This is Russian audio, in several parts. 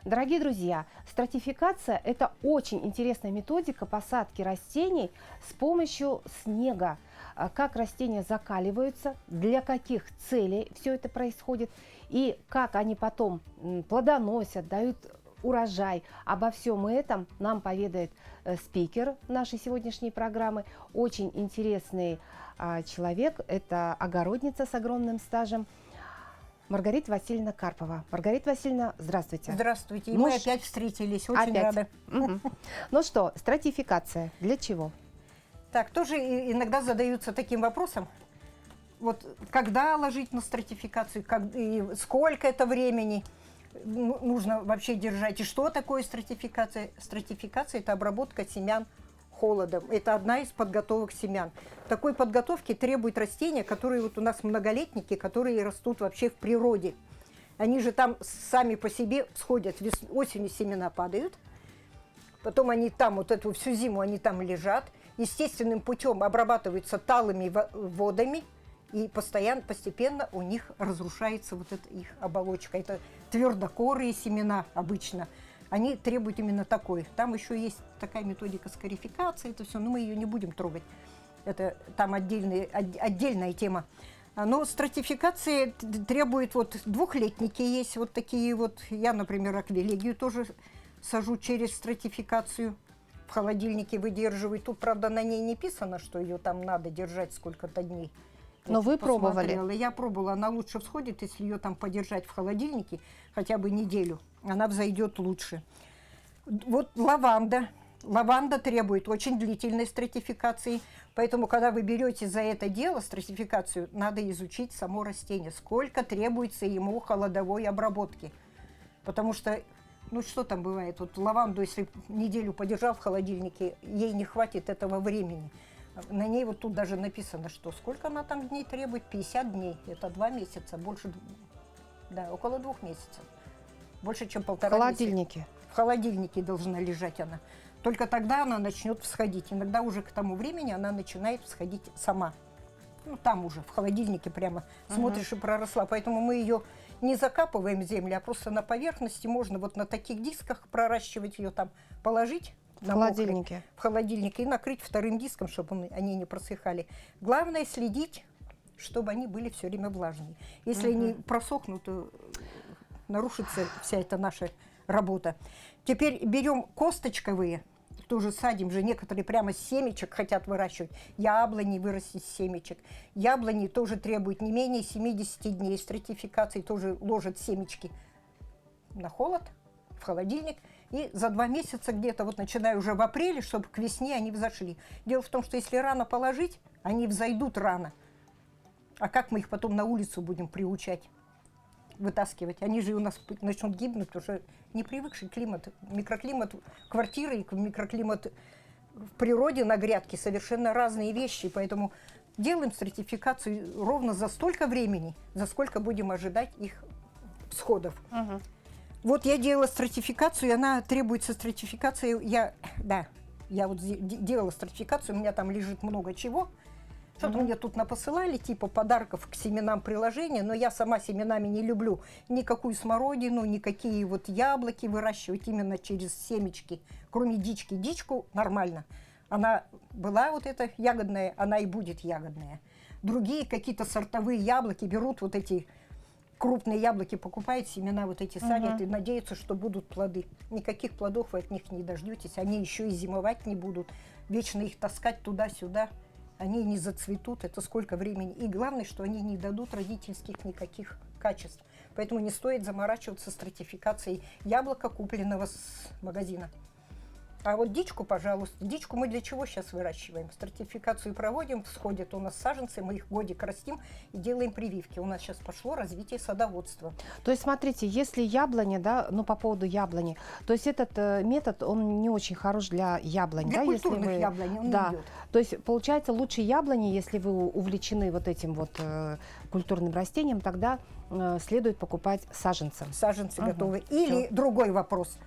Дорогие друзья, стратификация – это очень интересная методика посадки растений с помощью снега. Как растения закаливаются, для каких целей все это происходит и как они потом плодоносят, дают урожай. Обо всем этом нам поведает спикер нашей сегодняшней программы. Очень интересный человек. Это огородница с огромным стажем. Маргарита Васильевна Карпова. Маргарита Васильевна, здравствуйте. Здравствуйте. И мы опять встретились. Очень рада. Ну что, стратификация для чего? Так, тоже иногда задаются таким вопросом. Вот когда ложить на стратификацию, и сколько это времени нужно вообще держать, и что такое стратификация? Стратификация – это обработка семян холодом. Это одна из подготовок семян. Такой подготовки требуют растения, которые вот у нас многолетники, которые растут вообще в природе. Они же там сами по себе всходят, осенью семена падают, потом они там вот эту всю зиму они там лежат, естественным путем обрабатываются талыми водами, и постепенно у них разрушается вот эта их оболочка. Это твердокорые семена обычно. Они требуют именно такой. Там еще есть такая методика скарификации, это все, но мы ее не будем трогать. Это там отдельная тема. Но стратификация требует, вот двухлетники есть, вот такие вот. Я, например, аквилегию тоже сажу через стратификацию. В холодильнике выдерживаю. Тут, правда, на ней не писано, что ее там надо держать сколько-то дней. Но вы пробовали? Я пробовала. Она лучше всходит, если ее там подержать в холодильнике хотя бы неделю. Она взойдет лучше. Вот лаванда. Лаванда требует очень длительной стратификации. Поэтому, когда вы берете за это дело, стратификацию, надо изучить само растение. Сколько требуется ему холодовой обработки. Потому что, ну что там бывает? Вот лаванду, если неделю подержал в холодильнике, ей не хватит этого времени. На ней вот тут даже написано, что сколько она там дней требует, 50 дней, это 2 месяца, больше, да, около 2 месяцев, больше, чем 1,5 месяца. В холодильнике? В холодильнике должна лежать она, только тогда она начнет всходить, иногда уже к тому времени она начинает всходить сама, ну там уже, в холодильнике прямо, смотришь и проросла, поэтому мы ее не закапываем в землю, а просто на поверхности можно вот на таких дисках проращивать ее там, положить. В холодильнике. В холодильнике и накрыть вторым диском, чтобы они не просыхали. Главное следить, чтобы они были все время влажные. Если они просохнут, то нарушится вся эта наша работа. Теперь берем косточковые, тоже садим же, некоторые прямо с семечек хотят выращивать. Яблони вырастить с семечек. Яблони тоже требуют не менее 70 дней стратификации, тоже ложат семечки на холод, в холодильник. И за 2 месяца где-то, вот начиная уже в апреле, чтобы к весне они взошли. Дело в том, что если рано положить, они взойдут рано. А как мы их потом на улицу будем приучать, вытаскивать? Они же у нас начнут гибнуть, потому что не привыкший климат, микроклимат квартиры и микроклимат в природе на грядке совершенно разные вещи. Поэтому делаем стратификацию ровно за столько времени, за сколько будем ожидать их всходов. Вот я делала стратификацию, и она требуется стратификация. Я вот делала стратификацию, у меня там лежит много чего. Что-то мне тут напосылали, типа подарков к семенам приложения, но я сама семенами не люблю никакую смородину, никакие вот яблоки выращивать именно через семечки, кроме дички. Дичку нормально. Она была вот эта ягодная, она и будет ягодная. Другие какие-то сортовые яблоки берут вот эти... Крупные яблоки покупают, семена вот эти садят и надеются, что будут плоды. Никаких плодов вы от них не дождетесь. Они еще и зимовать не будут. Вечно их таскать туда-сюда. Они не зацветут. Это сколько времени. И главное, что они не дадут родительских никаких качеств. Поэтому не стоит заморачиваться стратификацией яблока, купленного с магазина. А вот дичку, пожалуйста. Дичку мы для чего сейчас выращиваем? Стратификацию проводим, всходят у нас саженцы, мы их годик растим и делаем прививки. У нас сейчас пошло развитие садоводства. То есть, смотрите, если яблони, да, ну по поводу яблони, то есть этот метод, он не очень хорош для яблонь, для да? Культурных если вы, яблонь он да, не идет. То есть, получается, лучше яблони, если вы увлечены вот этим вот культурным растением, тогда следует покупать саженцы. Саженцы готовы. Или другой вопрос.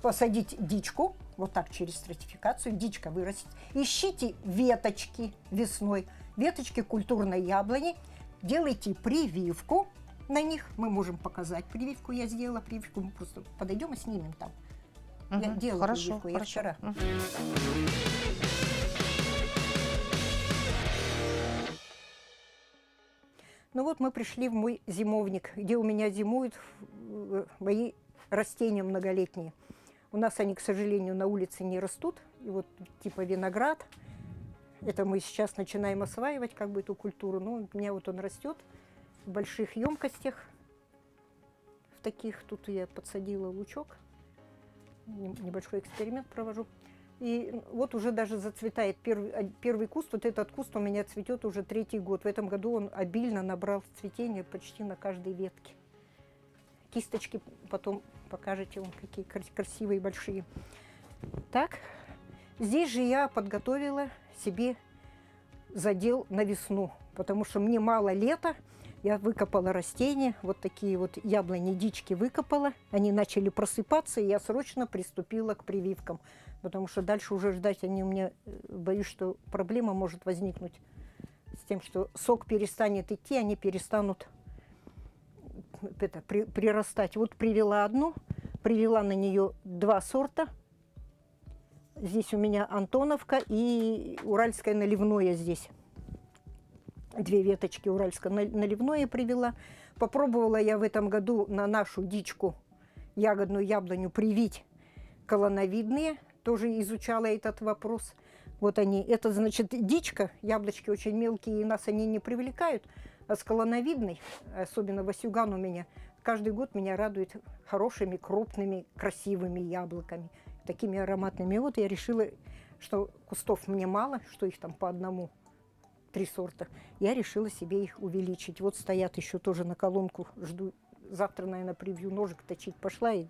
Посадить дичку, вот так через стратификацию, дичка вырастет. Ищите веточки весной, веточки культурной яблони, делайте прививку на них мы можем показать. Прививку я сделала, прививку мы просто подойдем и снимем там. Я делала Хорошо, прививку, я хорошо. вчера. Ну вот мы пришли в мой зимовник, где у меня зимуют мои растения многолетние. У нас они, к сожалению, на улице не растут. И вот типа виноград. Это мы сейчас начинаем осваивать как бы эту культуру. Но у меня вот он растет в больших емкостях. В таких тут я подсадила лучок. Небольшой эксперимент провожу. И вот уже даже зацветает первый куст. Вот этот куст у меня цветет уже 3-й год. В этом году он обильно набрал цветения почти на каждой ветке. Кисточки потом покажете вам, какие красивые большие. Так, здесь же я подготовила себе задел на весну, потому что мне мало лета. Я выкопала растения, вот такие вот яблони-дички выкопала. Они начали просыпаться, и я срочно приступила к прививкам. Потому что дальше уже ждать они у меня, боюсь, что проблема может возникнуть с тем, что сок перестанет идти, они перестанут прирастать. Вот привела одну, привела на нее 2 сорта. Здесь у меня Антоновка и Уральское наливное здесь. 2 веточки Уральское наливное привела. Попробовала я в этом году на нашу дичку ягодную яблоню привить колоновидные. Тоже изучала этот вопрос. Вот они. Это значит дичка. Яблочки очень мелкие, и нас они не привлекают. А с колоновидной, особенно Васюган у меня, каждый год меня радует хорошими, крупными, красивыми яблоками. Такими ароматными. Вот я решила, что кустов мне мало, что их там по 1-3 сорта. Я решила себе их увеличить. Вот стоят еще тоже на колонку. Жду. Завтра, наверное, привью. Ножик точить пошла. И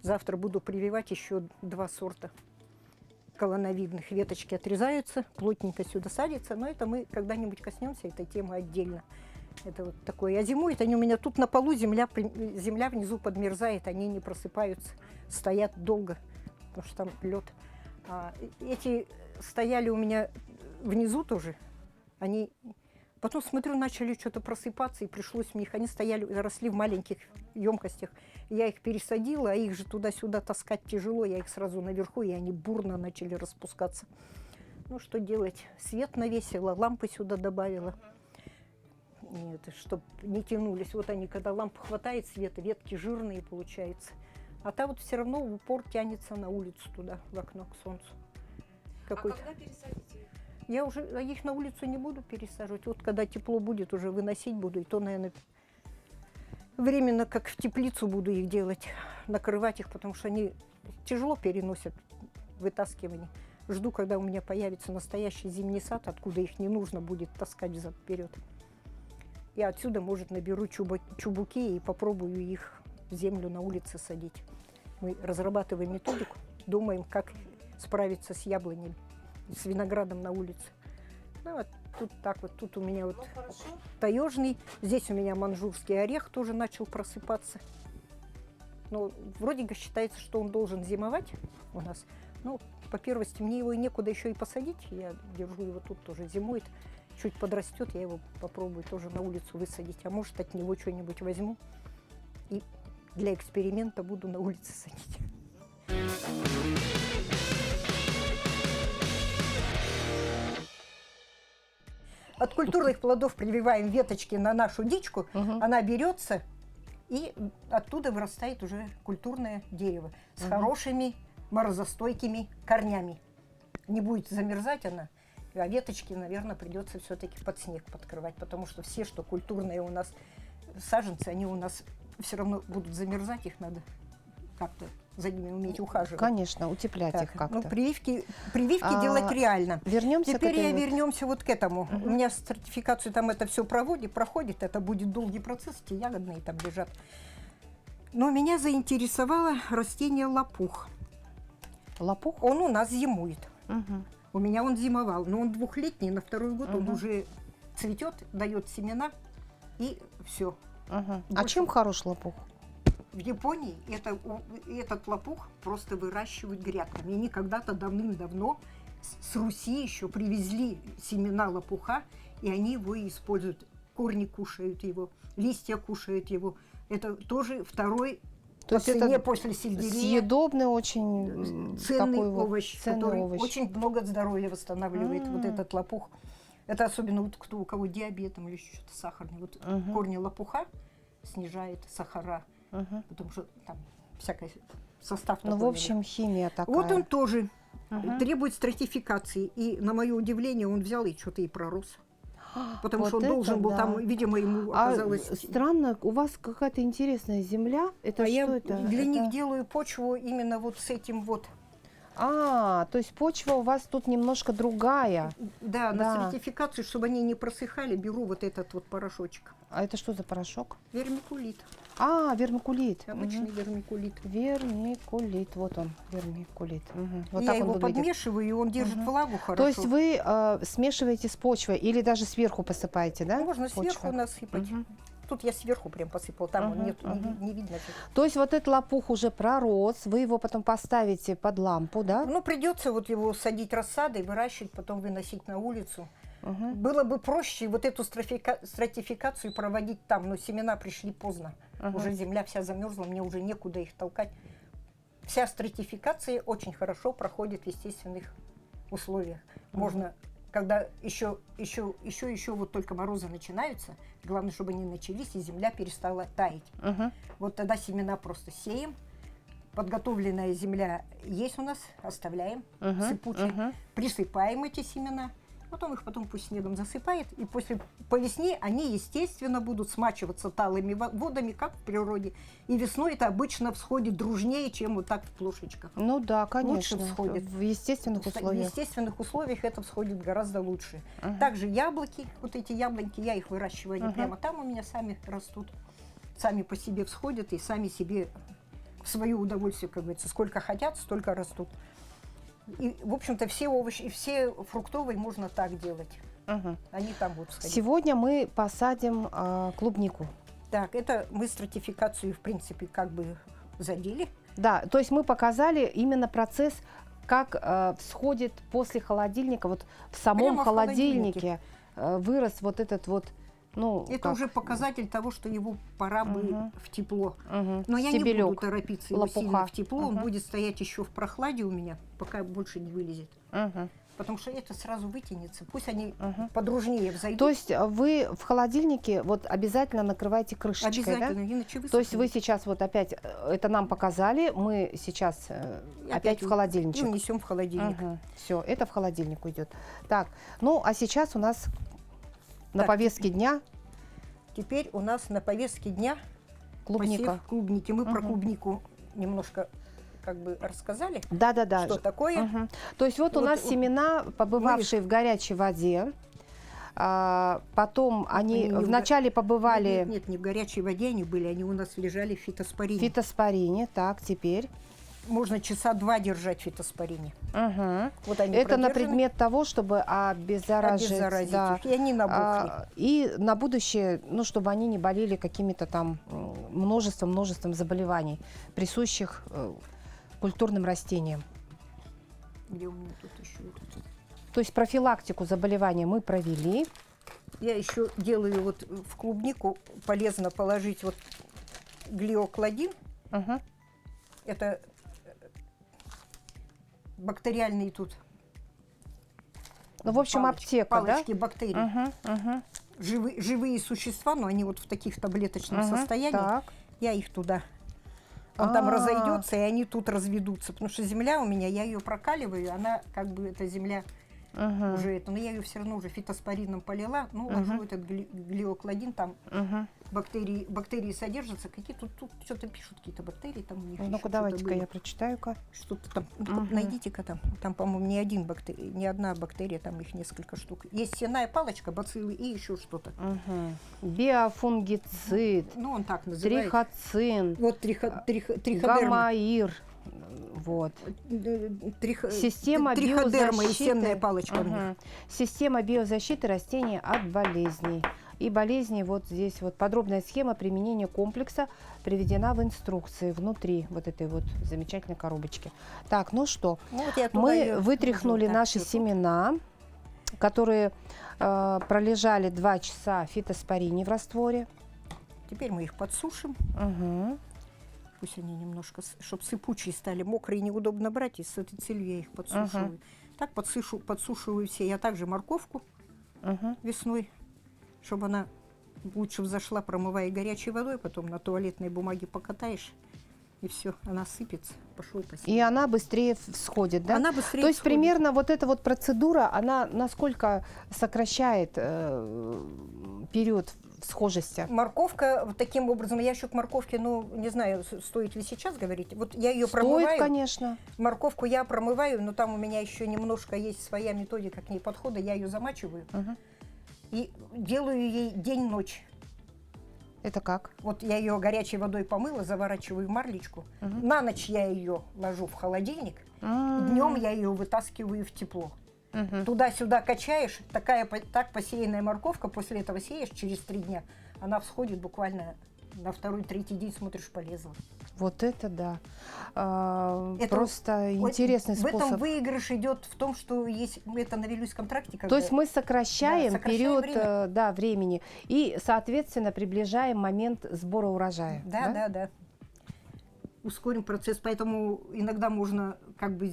завтра буду прививать еще 2 сорта колоновидных. Веточки отрезаются, плотненько сюда садятся. Но это мы когда-нибудь коснемся этой темы отдельно. Это вот такое. А зимуют они у меня тут на полу, земля внизу подмерзает, они не просыпаются, стоят долго, потому что там лед. Эти стояли у меня внизу тоже. Они потом, смотрю, начали что-то просыпаться, и пришлось мне их. Они стояли, росли в маленьких емкостях. Я их пересадила, а их же туда-сюда таскать тяжело. Я их сразу наверху, и они бурно начали распускаться. Ну, что делать? Свет навесила, лампы сюда добавила. Нет, чтобы не тянулись. Вот они, когда лампа хватает света, ветки жирные получается. А та вот все равно в упор тянется на улицу туда, в окно к солнцу. А когда пересадите их? Я уже их на улицу не буду пересаживать. Вот когда тепло будет, уже выносить буду. И то, наверное, временно как в теплицу буду их делать, накрывать их, потому что они тяжело переносят вытаскивание. Жду, когда у меня появится настоящий зимний сад, откуда их не нужно будет таскать взад-вперед. Я отсюда, может, наберу чубуки и попробую их в землю на улице садить. Мы разрабатываем методику, думаем, как справиться с яблонями, с виноградом на улице. Ну, вот тут так вот, тут у меня вот таежный, здесь у меня манжурский орех тоже начал просыпаться. Ну, вроде бы считается, что он должен зимовать у нас. Ну, по первости, мне его некуда еще и посадить. Я держу его тут тоже, зимует. Чуть подрастет, я его попробую тоже на улицу высадить. А может, от него что-нибудь возьму и для эксперимента буду на улице садить. От культурных плодов прививаем веточки на нашу дичку, она берется, и оттуда вырастает уже культурное дерево с хорошими морозостойкими корнями. Не будет замерзать она, а веточки, наверное, придется все-таки под снег подкрывать, потому что все, что культурные у нас саженцы, они у нас все равно будут замерзать, их надо как-то за ними уметь ухаживать. Конечно, утеплять их как-то. Ну, прививки делать реально. Вернемся Теперь к вернемся вот к этому. У меня сертификацию там это все проходит, это будет долгий процесс, эти ягодные там лежат. Но меня заинтересовало растение лопух. Лопух? Он у нас зимует. Угу. У меня он зимовал, но он 2-летний, на 2-й год он уже цветет, дает семена, и все. А чем хорош лопух? В Японии этот лопух просто выращивают грядками. Они когда-то давным-давно с Руси еще привезли семена лопуха, и они его используют. корни кушают его, листья кушают его. Это тоже второй То по есть цене это после сельдерея. съедобный очень Ценный такой вот овощ, ценный который овощ. очень много здоровья восстанавливает, вот М. этот лопух. Это особенно вот кто, у кого диабетом или что-то сахарный. Вот Мгм. корни лопуха снижает сахара, Мгм. потому что там всякий состав Ну, такой в общем, химия такая. вот он тоже Мгм. требует стратификации. И, на мое удивление, он взял и что-то и пророс. Потому Вот что он это должен был да. там, видимо, ему А оказалось... странно, у вас какая-то интересная земля. Это А что я это? для Это- них делаю почву именно вот с этим вот. А, то есть почва у вас тут немножко другая. Да, Да. на стратификацию, чтобы они не просыхали, беру вот этот вот порошочек. А это что за порошок? Вермикулит. А, вермикулит. Обычный Мгм. вермикулит. Вермикулит, вот он, вермикулит. Мгм. Вот Я так он его выглядит. подмешиваю, и он держит Мгм. влагу хорошо. То есть вы смешиваете с почвой или даже сверху посыпаете, да? Ну, можно почвой? сверху насыпать. Мгм. Тут я сверху прям посыпала, там он Мгм, нет, мгм. не видно. же. То есть вот этот лопух уже пророс, вы его потом поставите под лампу, да? Ну, придется вот его садить рассадой, выращивать, потом выносить на улицу. Мгм. Было бы проще вот эту стратификацию проводить там, но семена пришли поздно. Ага. Уже земля вся замерзла, мне уже некуда их толкать. Вся стратификация очень хорошо проходит в естественных условиях. Можно, когда еще вот только морозы начинаются, главное, чтобы они начались, и земля перестала таять. Мгм. Вот тогда семена просто сеем. Подготовленная земля есть у нас, оставляем Мгм. сыпучей, Мгм. присыпаем эти семена, потом их потом пусть снегом засыпает, и по весне они, естественно, будут смачиваться талыми водами, как в природе. И весной это обычно всходит дружнее, чем вот так в плошечках. Ну да, конечно. всходит. В естественных В условиях. естественных условиях это всходит гораздо лучше. Мгм. Также яблоки, вот эти яблоньки, я их выращиваю, они Мгм. прямо там у меня сами растут, сами по себе всходят и сами себе в свое удовольствие, как говорится, сколько хотят, столько растут. И, в общем-то, все овощи, все фруктовые можно так делать. Мгм. Они там будут всходить. Сегодня мы посадим клубнику. Так, это мы стратификацию, в принципе, как бы задели. Да, то есть мы показали именно процесс, как всходит после холодильника, вот в самом Прямо в холодильнике вырос вот этот вот, ну, Это как? уже показатель того, что его пора бы Мгм. в тепло. Мгм. Но я не буду Стебелек торопиться его лопуха. сильно в тепло. Он Мгм. будет стоять еще в прохладе у меня, пока больше не вылезет. Мгм. Потому что это сразу вытянется. Пусть они Мгм. подружнее взойдут. То есть вы в холодильнике вот обязательно накрываете крышечкой, да? обязательно, иначе То есть вы высохнет. сейчас вот опять это нам показали, мы сейчас И опять в и холодильничек. унесем в холодильник. Все, это в холодильник уйдет. Так, ну а сейчас у нас на Так, повестке дня Теперь у нас на повестке дня клубника. посев клубники. Мы про Мгм. клубнику немножко как бы рассказали, Да-да-да. что такое. Мгм. То есть вот у Вот, нас семена, побывавшие в горячей воде, потом они Они не в вначале побывали Нет, не в горячей воде они были, они у нас лежали в в фитоспорине. фитоспорине. Так, теперь. Можно часа 2 держать в фитоспорине. Мгм. Вот они Это на продержаны, предмет того, чтобы обеззаражить. обеззаразить Да. их, и они набухли. И на будущее, ну, чтобы они не болели какими-то там множеством заболеваний, присущих культурным растениям. Где у меня тут еще этот? То есть профилактику заболевания мы провели. Я еще делаю вот в клубнику полезно положить вот глиокладин. Мгм. Это бактериальные тут Ну, в общем, аптека, палочки бактерий. да? Мгм, мгм, Живые существа, но они вот в таких таблеточном мгм. состоянии. Так. Я их туда. Он там А. разойдется, и они тут разведутся. Потому что земля у меня, я ее прокаливаю, она как бы, эта земля Мгм, уже это. Но я ее все равно уже фитоспорином полила. Ну, Мгм. ложу этот глиокладин, там мгм. бактерии содержатся. Какие тут что-то пишут, какие-то бактерии там у них. Ну-ка, еще что-то давайте-ка было. я прочитаю-ка. Что-то там. Мгм. Найдите-ка там. Там, по-моему, не одна бактерия, там их несколько штук. Есть сенная палочка, бациллы и еще что-то. Мгм. Биофунгицид, Ну, он так называется. трихоцин, Вот триходерма. гамаир. Вот. Система триходерма и биозащиты. сенная палочка у них. Мгм. Система биозащиты растений от болезней. И болезни вот здесь вот подробная схема применения комплекса приведена в инструкции внутри вот этой вот замечательной коробочки. Так, ну что, Ну, вот я туда мы её вытряхнули положила. Так, наши всё тут. семена. которые пролежали 2 часа в фитоспорине в растворе. Теперь мы их подсушим. Мгм. Пусть они немножко, чтобы сыпучие стали, мокрые неудобно брать, и с этой целью я их подсушиваю. Так подсушиваю все. Я также морковку Мгм. весной, чтобы она лучше взошла, промывая горячей водой, потом на туалетной бумаге покатаешь, и все, она сыпется, пошел И посеять. она быстрее всходит, да? Она быстрее То есть всходит. примерно вот эта вот процедура, она насколько сокращает период всхожести? Морковка вот таким образом, я еще к морковке, ну, не знаю, стоит ли сейчас говорить. Вот я ее Стоит, промываю. конечно. Морковку я промываю, но там у меня еще немножко есть своя методика к ней подхода. Я ее замачиваю Мгм. и делаю ей день-ночь. Это как? Вот я ее горячей водой помыла, заворачиваю в марлечку. Мгм. На ночь я ее ложу в холодильник. Днем я ее вытаскиваю в тепло. Мгм. Туда-сюда качаешь, так посеянная морковка, после этого сеешь через 3 дня, она всходит буквально на 2-3 день, смотришь, полезла. Вот это да. Это Просто вот интересный в этом способ. выигрыш идет в том, что есть это на Вилюйском тракте. То есть мы сокращаем, Да, сокращаем период время. да, времени и, соответственно, приближаем момент сбора урожая. Да. Ускорим процесс, поэтому иногда можно как бы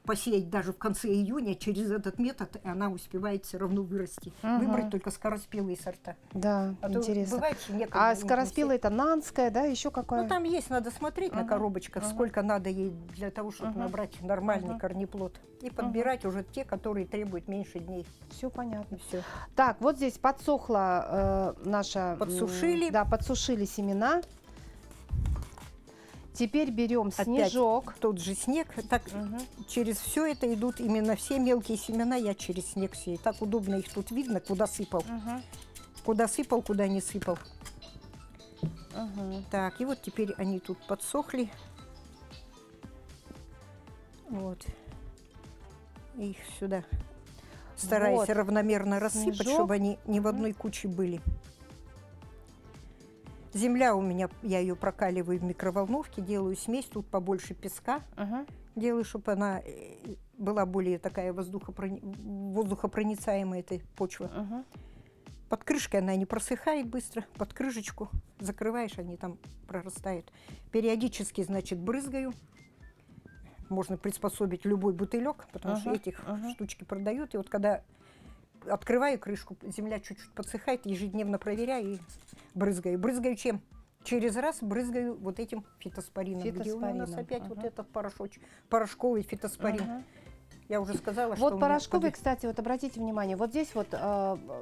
посеять даже в конце июня через этот метод, и она успевает все равно вырасти. Мгм. Выбрать только скороспелые сорта. Да, А то интересно. бывает, что некогда А не скороспелая это нанская, да, еще какая? Ну, там есть, надо смотреть на Ага, коробочках, ага. сколько надо ей для того, чтобы Ага, набрать нормальный ага. корнеплод. И подбирать уже те, которые требуют меньше дней. Все понятно. И все. Так, вот здесь подсохла наша... Подсушили. Да, подсушили семена. Теперь берем снежок. Тот же снег. Так, Мгм. через все это идут именно все мелкие семена, я через снег сею. Так удобно их тут видно, куда сыпал. Мгм. Куда сыпал, куда не сыпал. Мгм. Так, и вот теперь они тут подсохли. Вот. И их сюда стараюсь Вот. равномерно рассыпать, Снежок. чтобы они не в Мгм. одной куче были. Земля у меня, я ее прокаливаю в микроволновке, делаю смесь, тут побольше песка. Мгм. Делаю, чтобы она была более такая воздухопроницаемая, эта почва. Мгм. Под крышкой она не просыхает быстро, под крышечку закрываешь, они там прорастают. Периодически, значит, брызгаю. Можно приспособить любой бутылек, потому что Ага, этих ага. штучки продают. И вот когда открываю крышку, земля чуть-чуть подсыхает, ежедневно проверяю и брызгаю. Брызгаю чем? Через раз брызгаю вот этим фитоспорином. Где у нас Фитоспорином, опять ага. вот этот порошковый фитоспорин. Ага. Я уже сказала, что Вот у меня порошковый, кстати, вот обратите внимание, вот здесь вот,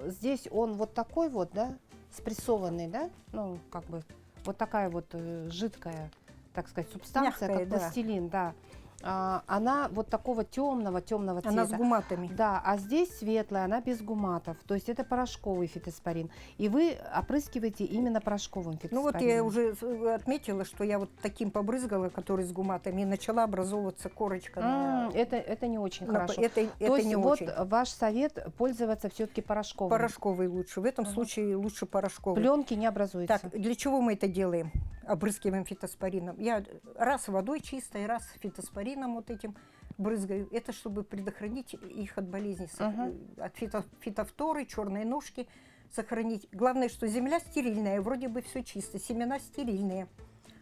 здесь он вот такой вот, да, спрессованный, да, ну, как бы, вот такая вот жидкая, так сказать, субстанция, Мягкая, как да. пластилин, да. Она вот такого темного цвета. Она с гуматами. Да, а здесь светлая, она без гуматов. То есть это порошковый фитоспорин. И вы опрыскиваете именно порошковым Ну вот фитоспорином. я уже отметила, что я вот таким побрызгала, который с гуматами, и начала образовываться корочка. Это не очень хорошо. Это То есть не вот очень. ваш совет пользоваться все-таки порошковым. Порошковый лучше. В этом Ага. случае лучше порошковый. Пленки не образуются. Так, для чего мы это делаем? Опрыскиваем фитоспорином. Я раз водой чистой, раз фитоспорином вот этим брызгаю. Это чтобы предохранить их от болезней, Ага. от фитофторы, черной ножки сохранить. Главное, что земля стерильная, вроде бы все чисто, семена стерильные.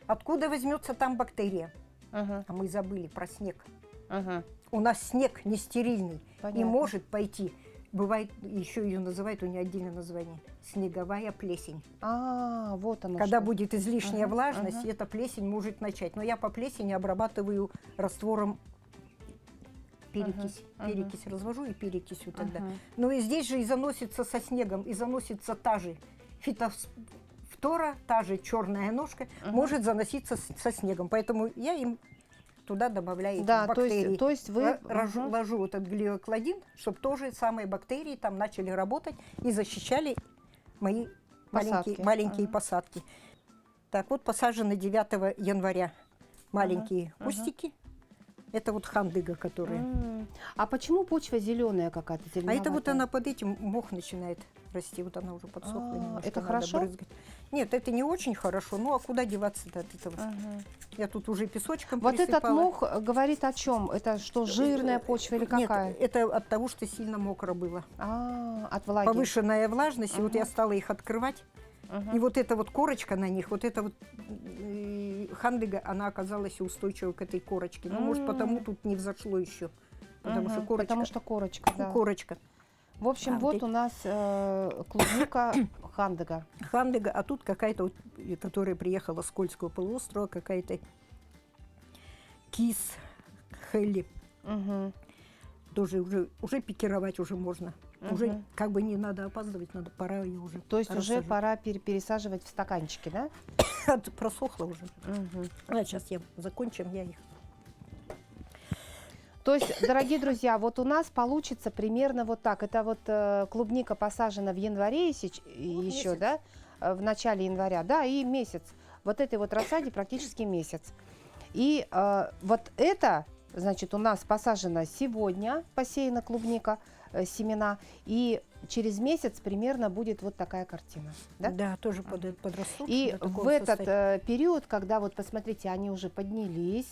Откуда возьмется там бактерия? Ага, А мы забыли про снег. ага. У нас снег не стерильный и Понятно. может пойти. Бывает, еще ее называют, у нее отдельное название, снеговая плесень. Вот оно Когда что. будет излишняя Ага, влажность, ага. эта плесень может начать. Но я по плесени обрабатываю раствором перекись. Ага, ага. Перекись развожу и перекисью тогда. Ага. Но и здесь же и заносится со снегом, и заносится та же фитофтора, та же черная ножка, Ага. может заноситься со снегом. Поэтому я им туда добавляю эти Да, бактерии. то есть вы... Ложу вот этот глиокладин, чтобы тоже самые бактерии там начали работать и защищали мои Посадки. маленькие Ага. посадки. Так, вот посажены 9 января маленькие Ага. кустики. Это вот хандыга, которая. А почему почва зеленая какая-то, А зеленоватая? это вот она под этим мох начинает расти. Вот она уже подсохла. немножко, это надо хорошо? брызгать. Нет, это не очень хорошо. Ну а куда деваться-то от этого? Я тут уже песочком Вот этот присыпала. мох говорит о чем? Это что, жирная почва или какая? Нет, это от того, что сильно мокро было. От влаги. Повышенная влажность, и вот я Ага. стала их открывать. И вот эта вот корочка на них, вот эта вот хандыга, она оказалась устойчивой к этой корочке. Ну, может, потому тут не взошло еще. Потому что корочка. Потому что корочка, да. Корочка. В общем, А, вот вот у нас клубника хандыга. Хандыга, а тут какая-то, вот, которая приехала с Кольского полуострова, какая-то кис Хелли. Мгм. Тоже уже пикировать уже можно. Уже Мгм. как бы не надо опаздывать, пора ее уже. То есть уже рассаживать. пора пересаживать в стаканчики, да? Просохла уже. Мгм. А сейчас закончим, я их. То есть, дорогие друзья, вот у нас получится примерно вот так. Это вот клубника посажена в январе еще, месяц. да? В начале января, да, и месяц. Вот этой вот рассаде практически месяц. И вот это, значит, у нас посажена сегодня, посеяна клубника, семена, и через месяц примерно будет вот такая картина. Да? Да, тоже подрастут. И до такого в этот состояния. период, когда вот посмотрите, они уже поднялись,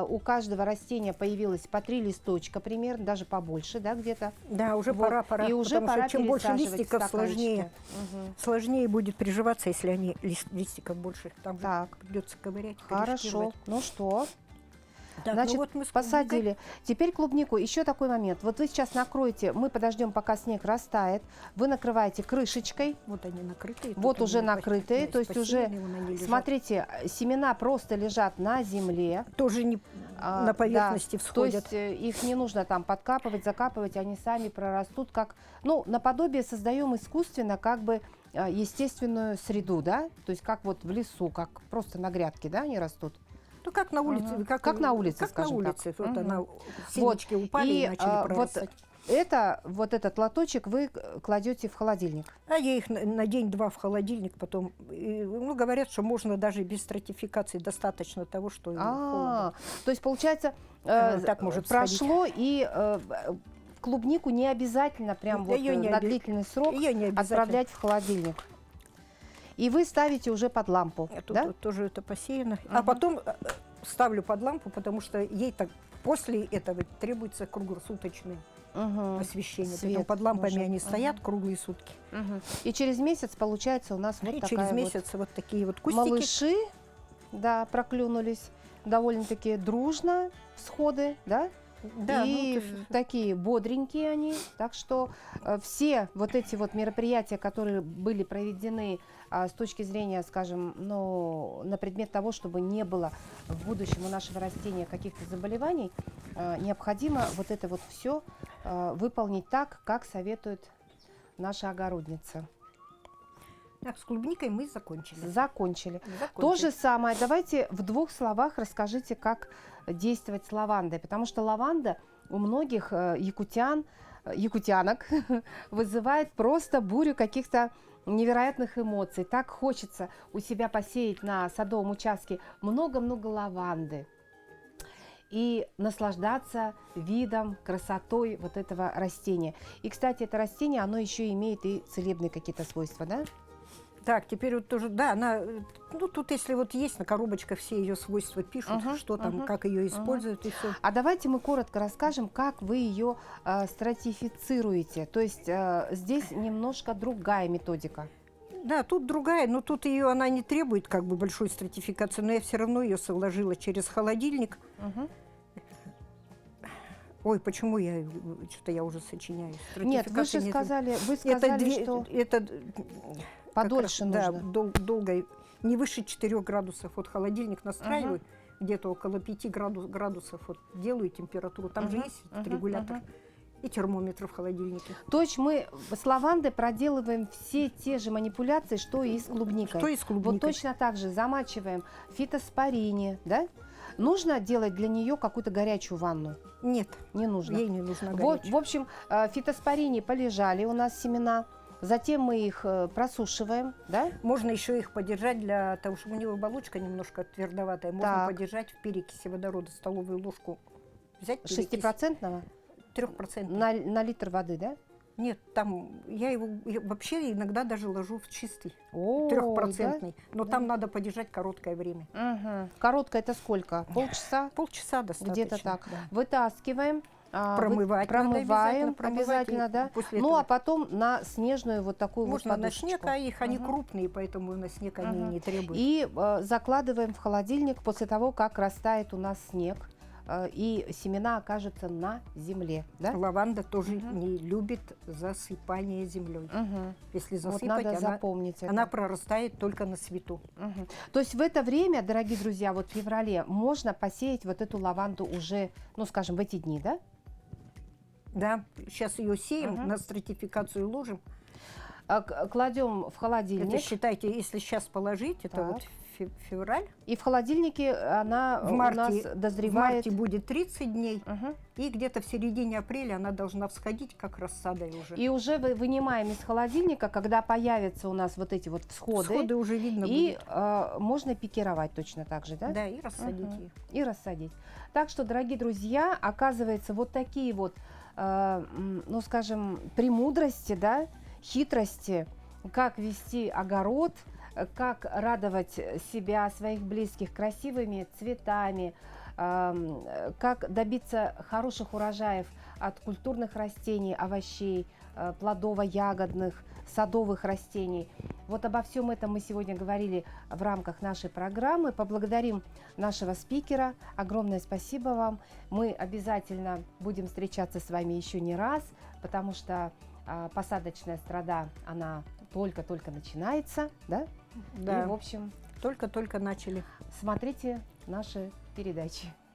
у каждого растения появилось по 3 листочка примерно, даже побольше, да, где-то. Да, уже Вот. пора. И уже потому пора что чем больше пересаживать в листиков, стаканчики. сложнее будет приживаться, если они листиков больше. Там же Так. придется ковырять. Хорошо. корешкировать. Ну что, Так, значит, ну вот мы с клубникой. посадили. Теперь клубнику. Еще такой момент. Вот вы сейчас накроете, мы подождем, пока снег растает. Вы накрываете крышечкой. Вот они накрытые. Вот тут уже они накрытые, то есть уже, посеяны, вон они лежат. смотрите, семена просто лежат на земле. Тоже не на поверхности да. всходят. То есть их не нужно там подкапывать, закапывать, они сами прорастут как, ну, наподобие создаем искусственно как бы естественную среду, да, то есть как вот в лесу, как просто на грядке, да, они растут. Ну, как на улице. Ага. Как на улице, как скажем на так. улице. Вот Мгм. она, семечки упали и начали вот прорастать. вот этот лоточек вы кладете в холодильник. А я их на день-два в холодильник потом. Ну, говорят, что можно даже без стратификации, достаточно того, что холодно. То есть получается Так может прошло и клубнику не обязательно прям вот Её не на оби- длительный срок Её не обязательно. отправлять в холодильник. И вы ставите уже под лампу, А тут да? вот тоже это посеяно. Мгм. А потом ставлю под лампу, потому что ей так после этого требуется круглосуточное Мгм. освещение. Свет Поэтому под лампами нужен. они стоят Мгм. круглые сутки. Мгм. И через месяц получается у нас вот И такая через вот месяц вот такие вот кустики. малыши, да, проклюнулись довольно-таки дружно, всходы, да? Да, И ну, это ж- такие бодренькие они. Так что все вот эти вот мероприятия, которые были проведены с точки зрения, скажем, ну, на предмет того, чтобы не было в будущем у нашего растения каких-то заболеваний, необходимо вот это вот все выполнить так, как советует наша огородница. Так, с клубникой мы закончили. Закончили. То Закончили. же самое. Давайте в 2 словах расскажите, как действовать с лавандой. Потому что лаванда у многих якутянок вызывает просто бурю каких-то невероятных эмоций. Так хочется у себя посеять на садовом участке много-много лаванды и наслаждаться видом, красотой вот этого растения. И, кстати, это растение, оно еще имеет и целебные какие-то свойства, да? Так, теперь вот тоже, да, она, ну тут если вот есть на коробочках все ее свойства пишут, Мгм, что там, мгм, как ее используют и все. А давайте мы коротко расскажем, как вы ее стратифицируете. То есть здесь немножко другая методика. Да, тут другая, но тут ее она не требует как бы большой стратификации, но я все равно ее сложила через холодильник. Мгм. Ой, почему что-то я уже сочиняю. Нет, вы же Стратификация не сказали, это что это подольше как раз, нужно. Да, долго, не выше 4 градусов. Вот холодильник настраиваю, где-то около 5 градусов вот, делаю температуру. Там же есть этот регулятор. И термометр в холодильнике. То есть мы с лавандой проделываем все те же манипуляции, что и с клубникой. Что и с клубникой. Вот точно так же замачиваем в фитоспорине, да? Нужно делать для нее какую-то горячую ванну? Нет, Не нужно. ей не нужна Вот, горячая. в общем, в фитоспорине полежали у нас семена, затем мы их просушиваем, да? Можно еще их подержать для того, чтобы у него оболочка немножко твердоватая. Можно Так. подержать в перекиси водорода столовую ложку взять перекись. 6%? 3%. На литр воды, да? Нет, там я вообще иногда даже ложу в чистый, О, 3%. Но Да. там надо подержать короткое время. Мгм. Короткое это сколько? Полчаса? Полчаса достаточно. Где-то так. да. Вытаскиваем. Промывать надо промываем промывать, обязательно, и да. после Ну, этого а потом на снежную вот такую можно вот на подушечку. снег, а их они Мгм. крупные, поэтому на снег они Мгм. не требуют. И закладываем в холодильник после того, как растает у нас снег, и семена окажутся на земле, да? Лаванда тоже Мгм. не любит засыпание землей. Мгм. Если Вот засыпать, надо она, запомнить это. она прорастает только на свету. Мгм. То есть в это время, дорогие друзья, вот в феврале можно посеять вот эту лаванду уже, ну, скажем, в эти дни, да? Да, сейчас ее сеем, Мгм. на стратификацию ложим. Кладем в холодильник. Это считайте, если сейчас положить, это Так. вот февраль. И в холодильнике она В у нас марте, в дозревает. марте будет 30 дней, Мгм. и где-то в середине апреля она должна всходить, как рассадой уже. И уже вынимаем из холодильника, когда появятся у нас вот эти вот всходы, Всходы уже видно и будет. можно пикировать точно так же, да? Да, и рассадить Мгм. ее. И рассадить. Так что, дорогие друзья, оказывается, вот такие вот, ну, скажем, премудрости, да, хитрости, как вести огород, как радовать себя, своих близких красивыми цветами, как добиться хороших урожаев от культурных растений, овощей, плодово-ягодных, садовых растений. Вот обо всем этом мы сегодня говорили в рамках нашей программы. Поблагодарим нашего спикера. Огромное спасибо вам. Мы обязательно будем встречаться с вами еще не раз, потому что посадочная страда, она только-только начинается, да? Да, И, в общем, только-только начали. смотрите наши передачи.